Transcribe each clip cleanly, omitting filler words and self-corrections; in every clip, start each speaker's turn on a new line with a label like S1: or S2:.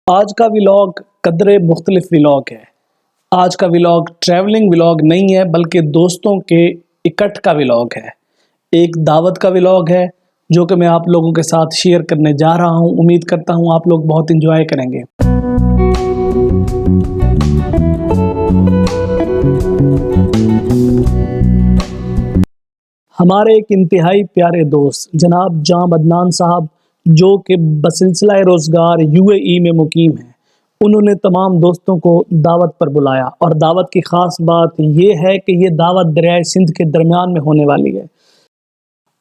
S1: आज का व्लॉग कदरे मुख्तलिफ व्लॉग है। आज का व्लॉग ट्रैवलिंग व्लॉग नहीं है बल्कि दोस्तों के इकट्ठ का व्लॉग है। एक दावत का व्लॉग है जो कि मैं आप लोगों के साथ शेयर करने जा रहा हूं। उम्मीद करता हूं आप लोग बहुत इंजॉय करेंगे। हमारे एक इंतहाई प्यारे दोस्त जनाब जाम अदनान साहब जो कि बसिलसिला रोज़गार यूएई में मुकीम हैं, उन्होंने तमाम दोस्तों को दावत पर बुलाया और दावत की ख़ास बात ये है कि ये दावत दरियाए सिंध के दरमियान में होने वाली है।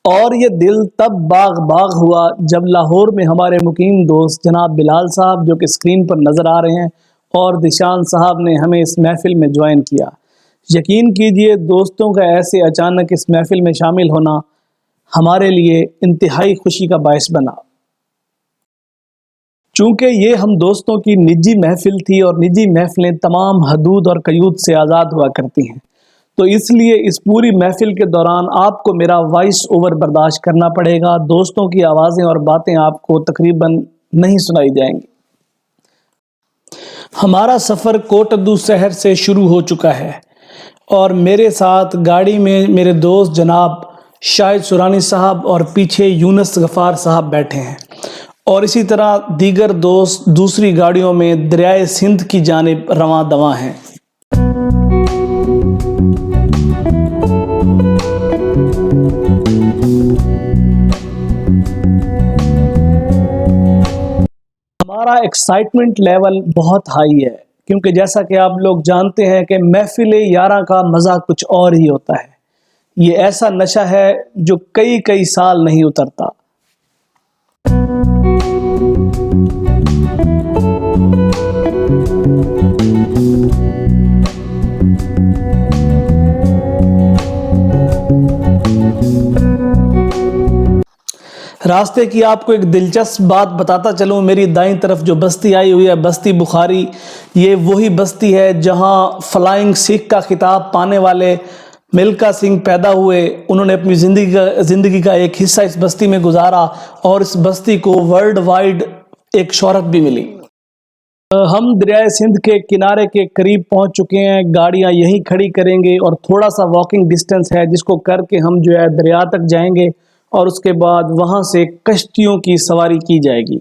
S1: और ये दिल तब बाग बाग हुआ जब लाहौर में हमारे मुकीम दोस्त जनाब बिलाल साहब जो कि स्क्रीन पर नज़र आ रहे हैं और दिशान साहब ने हमें इस महफ़िल में ज्वाइन किया। यकीन कीजिए दोस्तों का ऐसे अचानक इस महफ़िल में शामिल होना हमारे लिए इंतहाई खुशी का बायस बना। चूँकि ये हम दोस्तों की निजी महफ़िल थी और निजी महफ़िलें तमाम हदूद और क़यूद से आज़ाद हुआ करती हैं, तो इसलिए इस पूरी महफ़िल के दौरान आपको मेरा वॉइस ओवर बर्दाश्त करना पड़ेगा। दोस्तों की आवाज़ें और बातें आपको तकरीबन नहीं सुनाई जाएंगी। हमारा सफ़र कोटद्दू शहर से शुरू हो चुका है और मेरे साथ गाड़ी में मेरे दोस्त जनाब शाहिद सुरानी साहब और पीछे यूनुस गफ़ार साहब बैठे हैं और इसी तरह दीगर दोस्त दूसरी गाड़ियों में दरियाए सिंध की जानिब रवां दवां हैं। हमारा एक्साइटमेंट लेवल बहुत हाई है क्योंकि जैसा कि आप लोग जानते हैं कि महफिल यारा का मज़ा कुछ और ही होता है। ये ऐसा नशा है जो कई कई साल नहीं उतरता। रास्ते की आपको एक दिलचस्प बात बताता चलूँ। मेरी दाईं तरफ जो बस्ती आई हुई है बस्ती बुखारी, ये वही बस्ती है जहाँ फ्लाइंग सिख का खिताब पाने वाले मिल्खा सिंह पैदा हुए। उन्होंने अपनी ज़िंदगी का एक हिस्सा इस बस्ती में गुजारा और इस बस्ती को वर्ल्ड वाइड एक शोहरत भी मिली। हम दरियाए सिंध के किनारे के करीब पहुंच चुके हैं। गाड़ियां यहीं खड़ी करेंगे और थोड़ा सा वॉकिंग डिस्टेंस है जिसको करके हम जो है दरिया तक जाएंगे और उसके बाद वहां से कश्तियों की सवारी की जाएगी।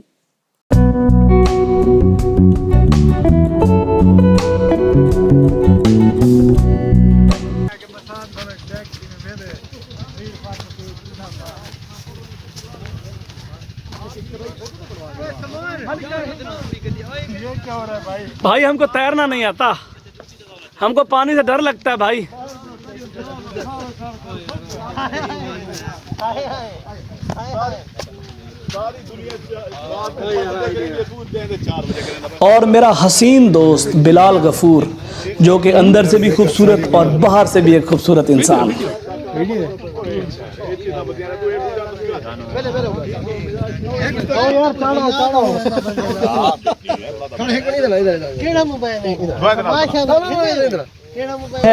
S1: भाई हमको तैरना नहीं आता, हमको पानी से डर लगता है भाई। और मेरा हसीन दोस्त बिलाल गफूर जो कि अंदर से भी खूबसूरत और बाहर से भी एक खूबसूरत इंसान है।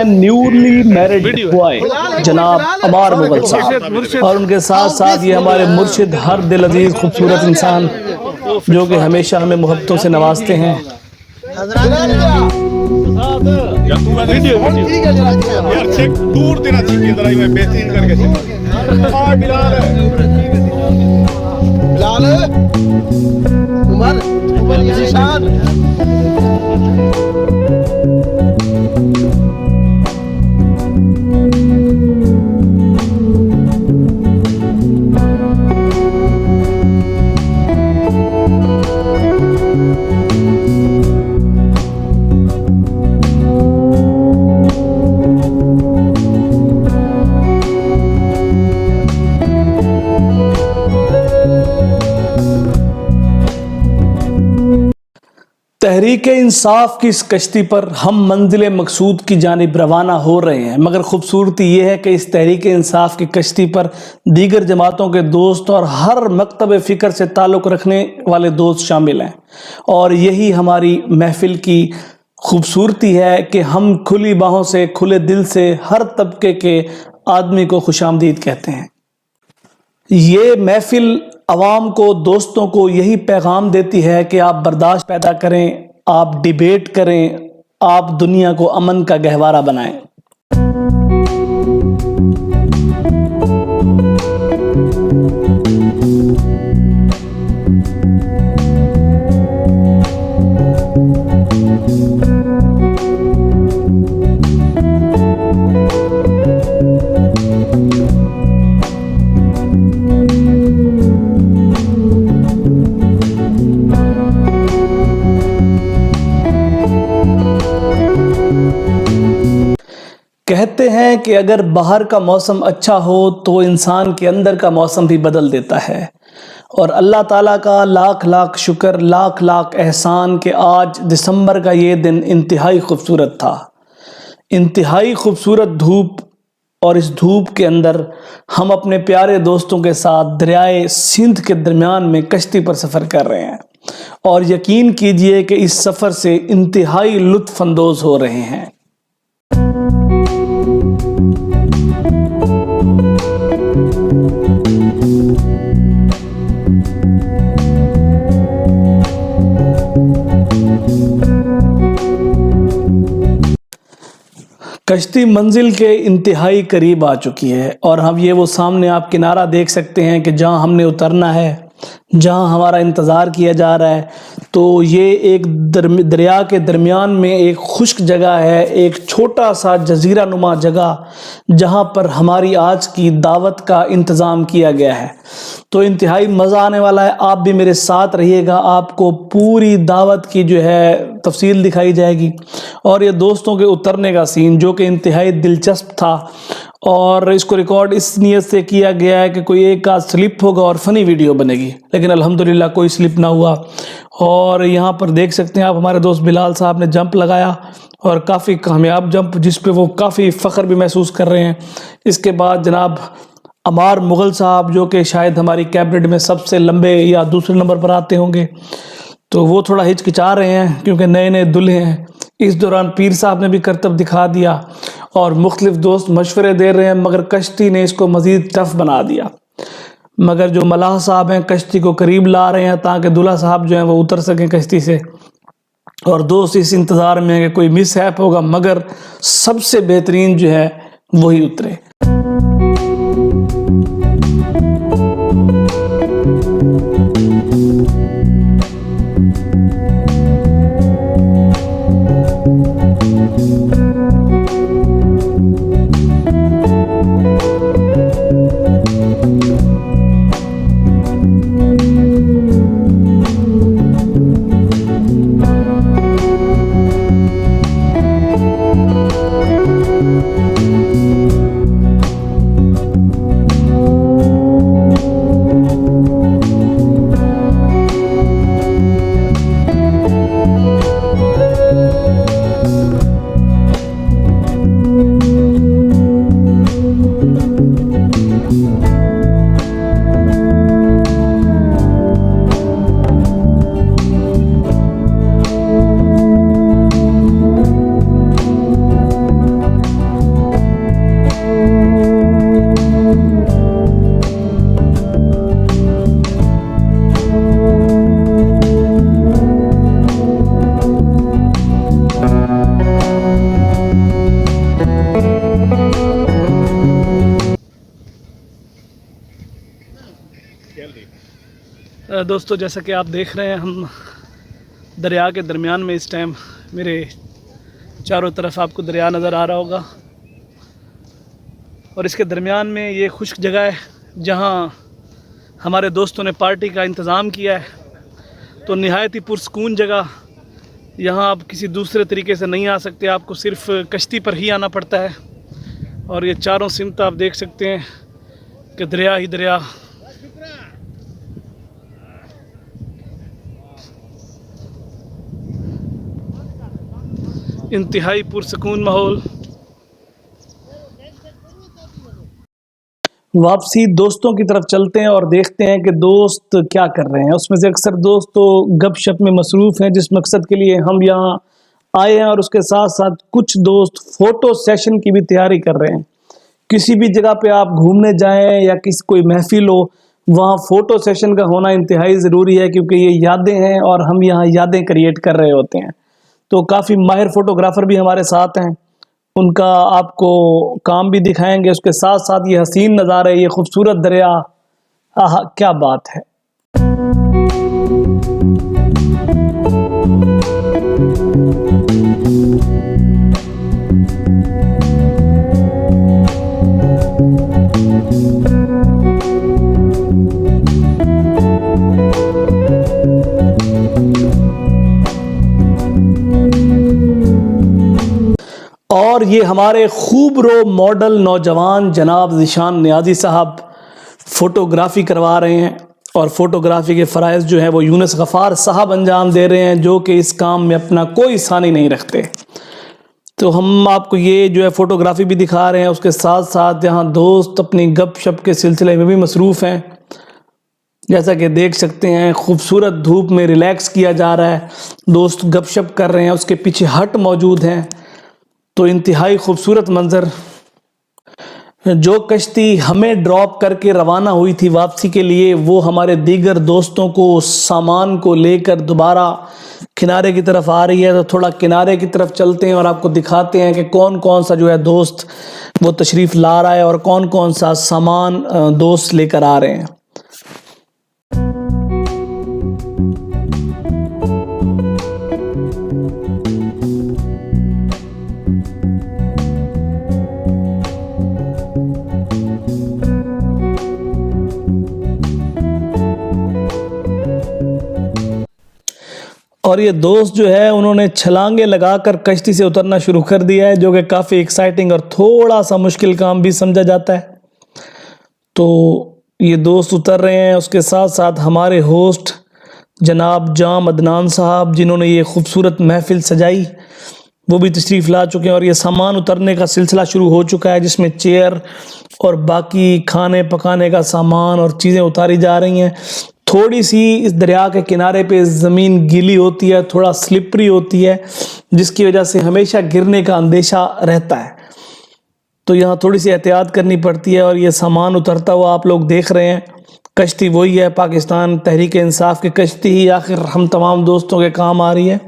S1: न्यूली मैरिड बॉय जनाब अमार मुगल साहब और उनके साथ साथ ये हमारे मुर्शिद हर दिल अजीज खूबसूरत इंसान जो कि हमेशा हमें मोहब्बतों से नवाजते हैं।
S2: दूर देना चाहिए जरा, मैं बेहतरीन करके बिलाल उमर निशान
S1: तहरीक इंसाफ की इस कश्ती पर हम मंजिल मकसूद की जानिब रवाना हो रहे हैं, मगर खूबसूरती ये है कि इस तहरीक इंसाफ की कश्ती पर दीगर जमातों के दोस्त और हर मकतब फ़िक्र से ताल्लुक़ रखने वाले दोस्त शामिल हैं और यही हमारी महफिल की खूबसूरती है कि हम खुली बाहों से खुले दिल से हर तबके के आदमी को खुशामदीद कहते हैं। ये महफिल आवाम को, दोस्तों को यही पैगाम देती है कि आप बर्दाश्त पैदा करें, आप डिबेट करें, आप दुनिया को अमन का गहवारा बनाएं। कहते हैं कि अगर बाहर का मौसम अच्छा हो तो इंसान के अंदर का मौसम भी बदल देता है। और अल्लाह ताला का लाख लाख शुक्र, लाख लाख एहसान कि आज दिसंबर का ये दिन इंतहाई खूबसूरत था। इंतहाई खूबसूरत धूप, और इस धूप के अंदर हम अपने प्यारे दोस्तों के साथ दरियाए सिंध के दरमियान में कश्ती पर सफ़र कर रहे हैं, और यकीन कीजिए कि इस सफ़र से इंतहाई लुत्फ़ अंदोज़ हो रहे हैं। कश्ती मंजिल के इंतहाई करीब आ चुकी है, और हम ये वो सामने आप किनारा देख सकते हैं कि जहां हमने उतरना है, जहां हमारा इंतज़ार किया जा रहा है। तो ये एक दरिया के दरमियान में एक खुश्क जगह है, एक छोटा सा जजीरा नुमा जगह, जहां पर हमारी आज की दावत का इंतज़ाम किया गया है। तो इंतहाई मज़ा आने वाला है। आप भी मेरे साथ रहिएगा, आपको पूरी दावत की जो है तफसील दिखाई जाएगी। और ये दोस्तों के उतरने का सीन जो कि इंतहाई दिलचस्प था, और इसको रिकॉर्ड इस नीयत से किया गया है कि कोई एक आध स्लिप होगा और फ़नी वीडियो बनेगी, लेकिन अल्हम्दुलिल्लाह कोई स्लिप ना हुआ। और यहाँ पर देख सकते हैं आप, हमारे दोस्त बिलाल साहब ने जंप लगाया, और काफ़ी कामयाब जंप, जिस पे वो काफ़ी फ़ख्र भी महसूस कर रहे हैं। इसके बाद जनाब अमार मुग़ल साहब, जो कि शायद हमारी कैबिनेट में सबसे लंबे या दूसरे नंबर पर आते होंगे, तो वो थोड़ा हिचकिचा रहे हैं क्योंकि नए नए दूल्हे हैं। इस दौरान पीर साहब ने भी करतब दिखा दिया, और मुख्तलिफ दोस्त मशवरे दे रहे हैं, मगर कश्ती ने इसको मज़ीद टफ बना दिया। मगर जो मलाह साहब हैं कश्ती को करीब ला रहे हैं ताकि दूल्हा साहब जो हैं वो उतर सकें कश्ती से, और दोस्त इस इंतज़ार में है कि कोई मिस हैप होगा, मगर सबसे बेहतरीन जो है वही उतरे। दोस्तों, जैसा कि आप देख रहे हैं, हम दरिया के दरमियान में इस टाइम, मेरे चारों तरफ आपको दरिया नज़र आ रहा होगा, और इसके दरमियान में ये खुश्क जगह है जहाँ हमारे दोस्तों ने पार्टी का इंतज़ाम किया है। तो नहायत ही पुरसकून जगह, यहाँ आप किसी दूसरे तरीके से नहीं आ सकते, आपको सिर्फ़ कश्ती पर ही आना पड़ता है। और ये चारों सिमत आप देख सकते हैं कि दरिया ही दरिया। इंतहाई पुरसकून माहौल। वापसी दोस्तों की तरफ चलते हैं और देखते हैं कि दोस्त क्या कर रहे हैं। उसमें से अक्सर दोस्त तो गपशप में मसरूफ़ हैं जिस मकसद के लिए हम यहाँ आए हैं, और उसके साथ साथ कुछ दोस्त फ़ोटो सेशन की भी तैयारी कर रहे हैं। किसी भी जगह पे आप घूमने जाएं या किसी कोई महफिल हो, वहाँ फ़ोटो सेशन का होना इंतहाई ज़रूरी है, क्योंकि ये यादें हैं और हम यहाँ यादें क्रिएट कर रहे होते हैं। तो काफ़ी माहिर फ़ोटोग्राफ़र भी हमारे साथ हैं, उनका आपको काम भी दिखाएंगे। उसके साथ साथ ये हसीन नज़ारे, ये खूबसूरत दरिया, आहा क्या बात है। और ये हमारे खूब रो मॉडल नौजवान जनाब ज़ीशान नियाज़ी साहब फ़ोटोग्राफ़ी करवा रहे हैं, और फ़ोटोग्राफ़ी के फ़राइज़ जो है वो यूनुस गफ़ार साहब अंजाम दे रहे हैं, जो कि इस काम में अपना कोई सानी नहीं रखते। तो हम आपको ये जो है फ़ोटोग्राफ़ी भी दिखा रहे हैं, उसके साथ साथ यहाँ दोस्त अपनी गपशप के सिलसिले में भी मसरूफ़ हैं। जैसा कि देख सकते हैं, खूबसूरत धूप में रिलैक्स किया जा रहा है, दोस्त गपशप कर रहे हैं, उसके पीछे हट मौजूद हैं। तो इंतहाई खूबसूरत मंज़र। जो कश्ती हमें ड्रॉप करके रवाना हुई थी वापसी के लिए, वो हमारे दीगर दोस्तों को सामान को लेकर दोबारा किनारे की तरफ आ रही है। तो थोड़ा किनारे की तरफ चलते हैं और आपको दिखाते हैं कि कौन कौन सा जो है दोस्त वो तशरीफ़ ला रहा है और कौन कौन सा सामान दोस्त लेकर आ रहे हैं। और ये दोस्त जो है उन्होंने छलांगे लगाकर कश्ती से उतरना शुरू कर दिया है, जो कि काफ़ी एक्साइटिंग और थोड़ा सा मुश्किल काम भी समझा जाता है। तो ये दोस्त उतर रहे हैं, उसके साथ साथ हमारे होस्ट जनाब जाम अदनान साहब, जिन्होंने ये खूबसूरत महफिल सजाई, वो भी तशरीफ़ ला चुके हैं। और ये सामान उतरने का सिलसिला शुरू हो चुका है, जिसमें चेयर और बाकी खाने पकाने का सामान और चीज़ें उतारी जा रही हैं। थोड़ी सी इस दरिया के किनारे पे ज़मीन गीली होती है, थोड़ा स्लिपरी होती है, जिसकी वजह से हमेशा गिरने का अंदेशा रहता है। तो यहाँ थोड़ी सी एहतियात करनी पड़ती है। और ये सामान उतरता हुआ आप लोग देख रहे हैं, कश्ती वही है, पाकिस्तान तहरीक इंसाफ की कश्ती ही आखिर हम तमाम दोस्तों के काम आ रही है।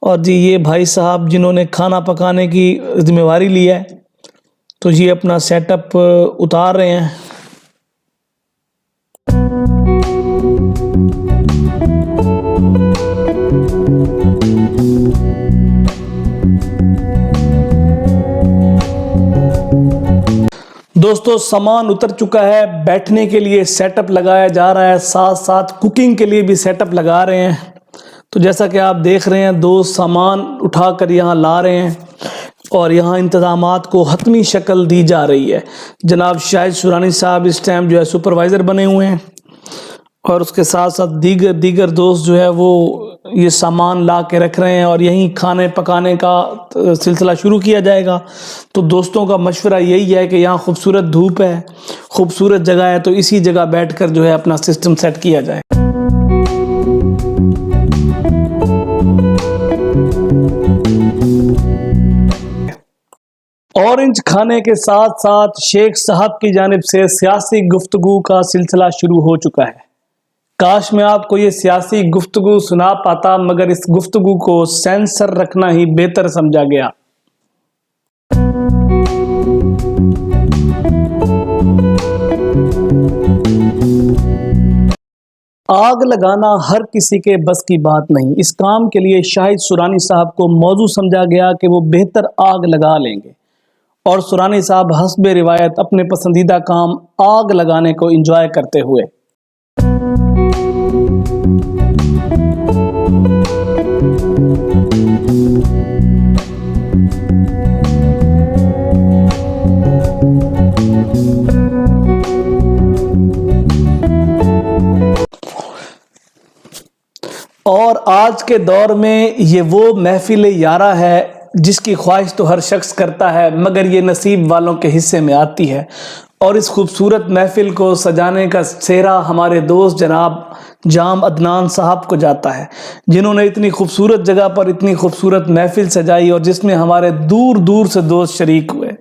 S1: और जी ये भाई साहब जिन्होंने खाना पकाने की जिम्मेवारी ली है, तो ये अपना सेटअप उतार रहे हैं। दोस्तों सामान उतर चुका है, बैठने के लिए सेटअप लगाया जा रहा है, साथ साथ कुकिंग के लिए भी सेटअप लगा रहे हैं। तो जैसा कि आप देख रहे हैं, दोस्त सामान उठाकर यहाँ ला रहे हैं और यहाँ इंतज़ामात को हतमी शक्ल दी जा रही है। जनाब शाहिद सुरानी साहब इस टाइम जो है सुपरवाइज़र बने हुए हैं, और उसके साथ साथ दीगर दोस्त जो है वो ये सामान ला के रख रहे हैं, और यहीं खाने पकाने का सिलसिला शुरू किया जाएगा। तो दोस्तों का मशवरा यही है कि यहाँ खूबसूरत धूप है, खूबसूरत जगह है, तो इसी जगह बैठकर जो है अपना सिस्टम सेट किया जाए। ऑरेंज खाने के साथ साथ शेख साहब की जानिब से सियासी गुफ्तगू का सिलसिला शुरू हो चुका है। काश मैं आपको ये सियासी गुफ्तगू सुना पाता, मगर इस गुफ्तगू को सेंसर रखना ही बेहतर समझा गया। आग लगाना हर किसी के बस की बात नहीं। इस काम के लिए शाहिद सुरानी साहब को मौजू समझा गया कि वो बेहतर आग लगा लेंगे, और सुरानी साहब हस्बे रिवायत अपने पसंदीदा काम आग लगाने को एंजॉय करते हुए और आज के दौर में ये वो महफिल यारा है जिसकी ख्वाहिश तो हर शख्स करता है, मगर ये नसीब वालों के हिस्से में आती है। और इस खूबसूरत महफिल को सजाने का सेहरा हमारे दोस्त जनाब जाम अदनान साहब को जाता है, जिन्होंने इतनी खूबसूरत जगह पर इतनी खूबसूरत महफिल सजाई, और जिसमें हमारे दूर दूर से दोस्त शरीक हुए।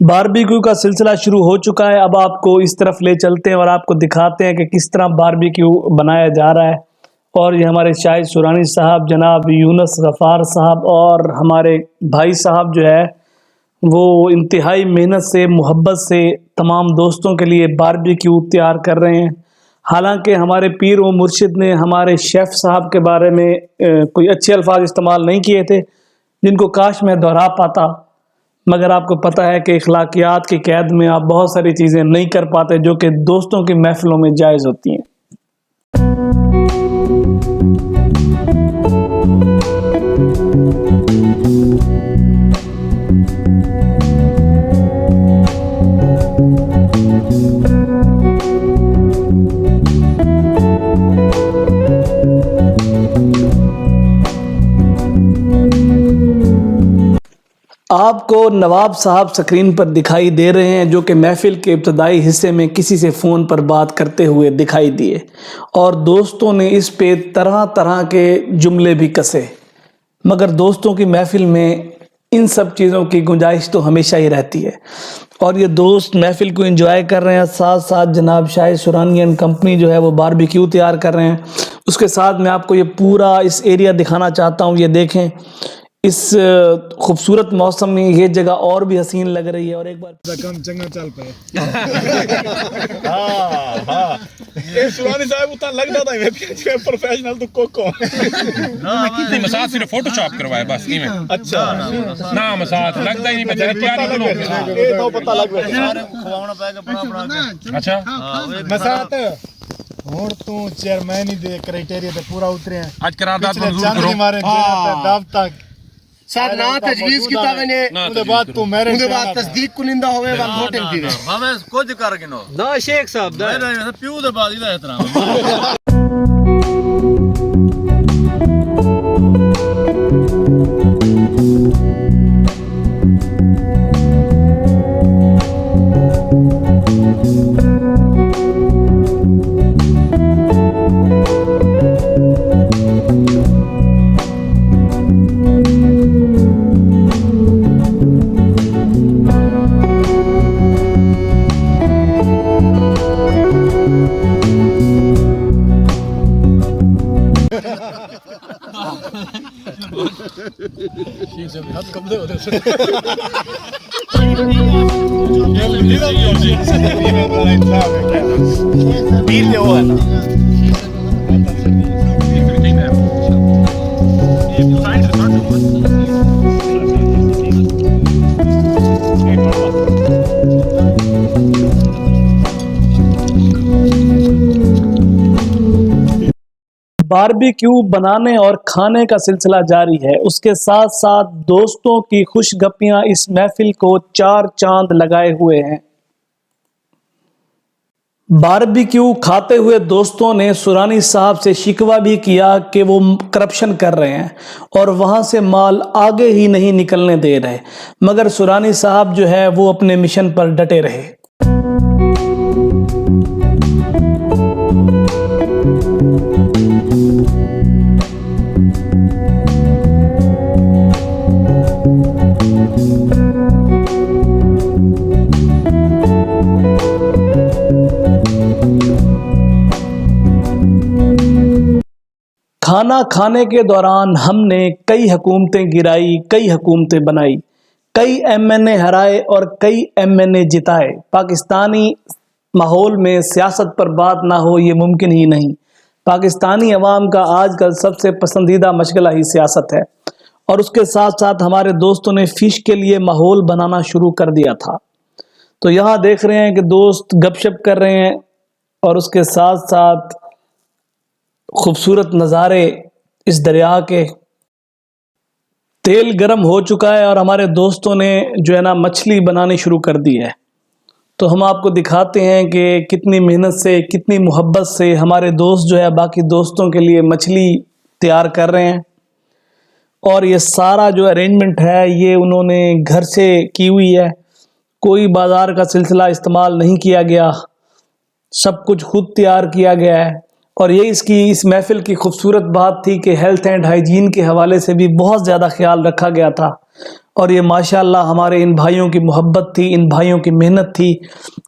S1: बारबेक्यू का सिलसिला शुरू हो चुका है। अब आपको इस तरफ ले चलते हैं और आपको दिखाते हैं कि किस तरह बारबेक्यू बनाया जा रहा है। और ये हमारे शाहिद सुरानी साहब, जनाब यूनुस गफ़ार साहब और हमारे भाई साहब जो है वो इंतहाई मेहनत से, मोहब्बत से तमाम दोस्तों के लिए बारबेक्यू तैयार कर रहे हैं। हालांकि हमारे पीर व मुर्शिद ने हमारे शेफ़ साहब के बारे में कोई अच्छे अल्फाज इस्तेमाल नहीं किए थे जिनको काश मैं दोहरा पाता, मगर आपको पता है कि इखलाकियात की कैद में आप बहुत सारी चीज़ें नहीं कर पाते जो कि दोस्तों की महफ़िलों में जायज़ होती हैं। आपको नवाब साहब स्क्रीन पर दिखाई दे रहे हैं जो कि महफिल के इब्तदाई हिस्से में किसी से फ़ोन पर बात करते हुए दिखाई दिए और दोस्तों ने इस पे तरह तरह के जुमले भी कसे, मगर दोस्तों की महफिल में इन सब चीज़ों की गुंजाइश तो हमेशा ही रहती है। और ये दोस्त महफिल को एंजॉय कर रहे हैं, साथ साथ जनाब शाहिद सुरानी एंड कंपनी जो है वो बारबेक्यू तैयार कर रहे हैं। उसके साथ मैं आपको ये पूरा इस एरिया दिखाना चाहता हूँ। ये देखें, इस खूबसूरत मौसम में ये जगह और भी हसीन लग रही है। और एक बार
S2: कम चंगा चल पे हां ये सुरानी साहब उतना लगता था मैं प्रोफेशनल तो कोको
S3: नहीं मसाज सिर्फ फोटोशॉप करवाया बस नहीं में।
S2: अच्छा
S3: ना मसाज लगता ही नहीं बेचारे तैयारी करो
S2: ये तो पता लग गया
S4: खवाना पाएगा बड़ा के
S3: अच्छा
S2: मसात और तू चेयरमैन ही दे क्राइटेरिया पे पूरा उतरे हैं
S3: आज करारदाद मंजूर
S2: चांद
S3: करो
S2: मारे दाब तक
S4: सर ना तजवीज की तावने
S2: उसके बाद तू मेरे
S4: उसके बाद तस्दीक कुनिंदा होवे वन वोटिंग थी
S5: हमें कुछ कर गिनो
S4: ना शेख साहब दा
S5: मैं प्यू दे बाद इदा एहतराम
S2: बीर ले वो है ना
S1: बारबेक्यू बनाने और खाने का सिलसिला जारी है। उसके साथ साथ दोस्तों की खुशगपियां इस महफिल को चार चांद लगाए हुए हैं। बारबेक्यू खाते हुए दोस्तों ने सुरानी साहब से शिकवा भी किया कि वो करप्शन कर रहे हैं और वहां से माल आगे ही नहीं निकलने दे रहे, मगर सुरानी साहब जो है वो अपने मिशन पर डटे रहे। खाना खाने के दौरान हमने कई हुकूमतें गिराई, कई हुकूमतें बनाई, कई एमएनए हराए और कई एमएनए जिताए। पाकिस्तानी माहौल में सियासत पर बात ना हो ये मुमकिन ही नहीं। पाकिस्तानी अवाम का आजकल सबसे पसंदीदा मशगला ही सियासत है और उसके साथ साथ हमारे दोस्तों ने फ़िश के लिए माहौल बनाना शुरू कर दिया था। तो यहाँ देख रहे हैं कि दोस्त गपशप कर रहे हैं और उसके साथ साथ खूबसूरत नज़ारे इस दरिया के। तेल गर्म हो चुका है और हमारे दोस्तों ने जो है ना मछली बनानी शुरू कर दी है। तो हम आपको दिखाते हैं कि कितनी मेहनत से, कितनी मोहब्बत से हमारे दोस्त जो है बाकी दोस्तों के लिए मछली तैयार कर रहे हैं। और ये सारा जो अरेंजमेंट है ये उन्होंने घर से की हुई है, कोई बाज़ार का सिलसिला इस्तेमाल नहीं किया गया, सब कुछ खुद तैयार किया गया है। और ये इस महफिल की खूबसूरत बात थी कि हेल्थ एंड हाइजीन के हवाले से भी बहुत ज़्यादा ख्याल रखा गया था। और ये माशाअल्लाह हमारे इन भाइयों की मोहब्बत थी, इन भाइयों की मेहनत थी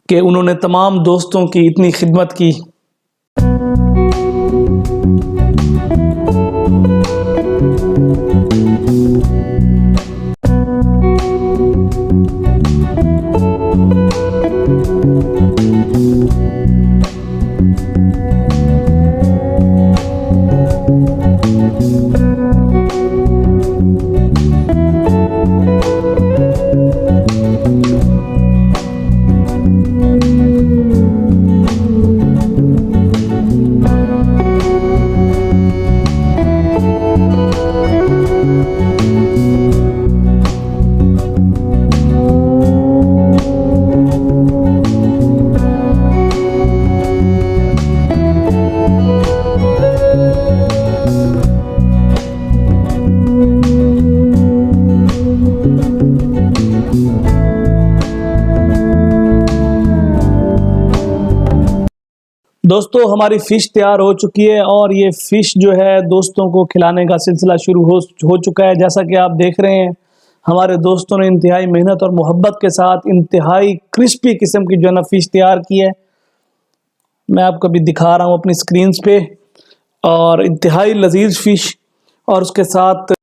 S1: कि उन्होंने तमाम दोस्तों की इतनी खिदमत की। दोस्तों हमारी फ़िश तैयार हो चुकी है और ये फ़िश जो है दोस्तों को खिलाने का सिलसिला शुरू हो चुका है। जैसा कि आप देख रहे हैं हमारे दोस्तों ने इंतहाई मेहनत और मोहब्बत के साथ इंतहाई क्रिस्पी किस्म की जो है ना फ़िश तैयार की है। मैं आपको अभी दिखा रहा हूँ अपनी स्क्रीन्स पे, और इंतहाई लजीज फ़िश और उसके साथ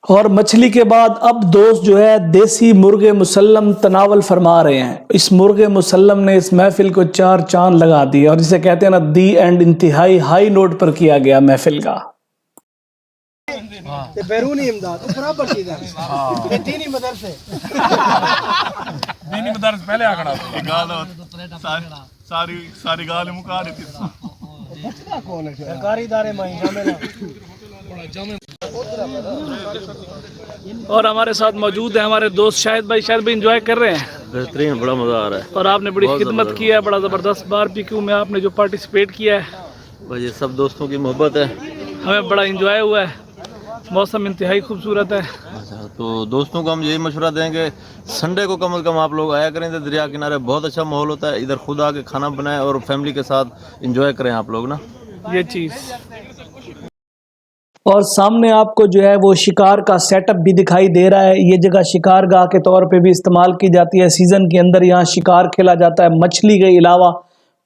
S1: और मछली के बाद अब दोस्त जो है देसी मुर्गे मुसल्लम तनावल फरमा रहे हैं। इस मुर्गे मुसल्लम ने इस महफिल को 4 चांद लगा दिए और जिसे कहते हैं ना दी एंड, इंतहाई हाई नोट पर किया गया महफिल का।
S4: बैरूनी इमदाद बराबर चीज है, दीनी मदरसे
S3: दीनी मदरस पहले आ खड़ा
S5: सारी सारी गाल मुका देती
S4: कौन है सरकारी इदारे में शामिल
S1: और हमारे साथ मौजूद है हमारे दोस्त शाहिद भाई एंजॉय कर रहे हैं।
S5: बेहतरीन, बड़ा मजा आ रहा है
S1: और आपने बड़ी खिदमत की है, बड़ा ज़बरदस्त बारबेक्यू में आपने जो पार्टिसिपेट किया है,
S5: भाई ये सब दोस्तों की मोहब्बत है।
S1: हमें बड़ा एंजॉय हुआ है। मौसम इंतहाई खूबसूरत है।
S5: अच्छा, तो दोस्तों को हम यही मशवरा देंगे संडे को कम से कम आप लोग आया करें, तो दरिया किनारे बहुत अच्छा माहौल होता है, इधर खुद आके खाना बनाएं और फैमिली के साथ एंजॉय करें आप लोग ना
S1: ये चीज़। और सामने आपको जो है वो शिकार का सेटअप भी दिखाई दे रहा है। ये जगह शिकारगाह के तौर पे भी इस्तेमाल की जाती है। सीज़न के अंदर यहाँ शिकार खेला जाता है। मछली के अलावा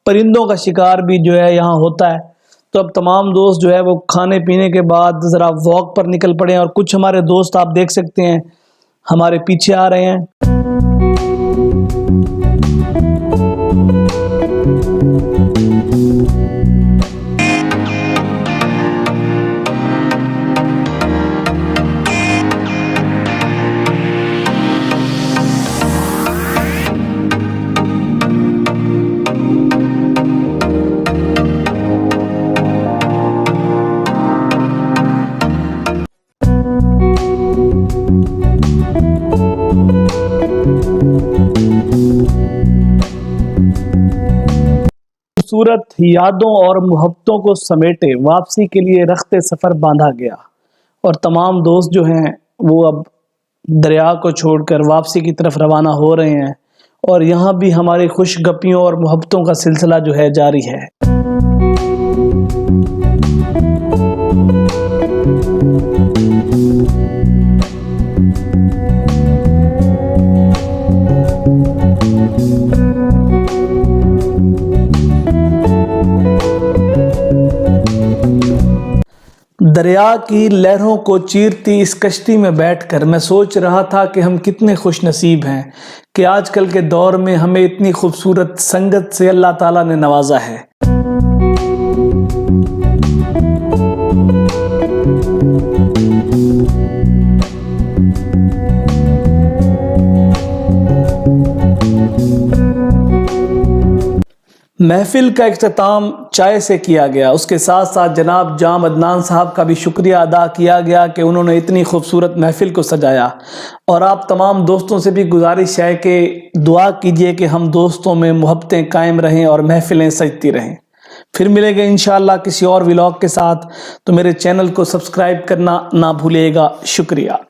S1: परिंदों का शिकार भी जो है यहाँ होता है। तो अब तमाम दोस्त जो है वो खाने पीने के बाद ज़रा वॉक पर निकल पड़े हैं और कुछ हमारे दोस्त आप देख सकते हैं हमारे पीछे आ रहे हैं। खूबसूरत यादों और मोहब्बतों को समेटे वापसी के लिए रख्ते सफ़र बांधा गया और तमाम दोस्त जो हैं वो अब दरिया को छोड़कर वापसी की तरफ रवाना हो रहे हैं। और यहाँ भी हमारी खुशगपियों और मोहब्बतों का सिलसिला जो है जारी है। दरिया की लहरों को चीरती इस कश्ती में बैठकर मैं सोच रहा था कि हम कितने खुश नसीब हैं कि आजकल के दौर में हमें इतनी खूबसूरत संगत से अल्लाह ताला ने नवाजा है। महफिल का इख्तिताम चाय से किया गया। उसके साथ साथ जनाब जाम अदनान साहब का भी शुक्रिया अदा किया गया कि उन्होंने इतनी खूबसूरत महफिल को सजाया। और आप तमाम दोस्तों से भी गुजारिश है कि दुआ कीजिए कि हम दोस्तों में मोहब्बतें कायम रहें और महफिलें सजती रहें। फिर मिलेंगे इंशाअल्लाह किसी और व्लॉग के साथ। तो मेरे चैनल को सब्सक्राइब करना ना भूलिएगा। शुक्रिया।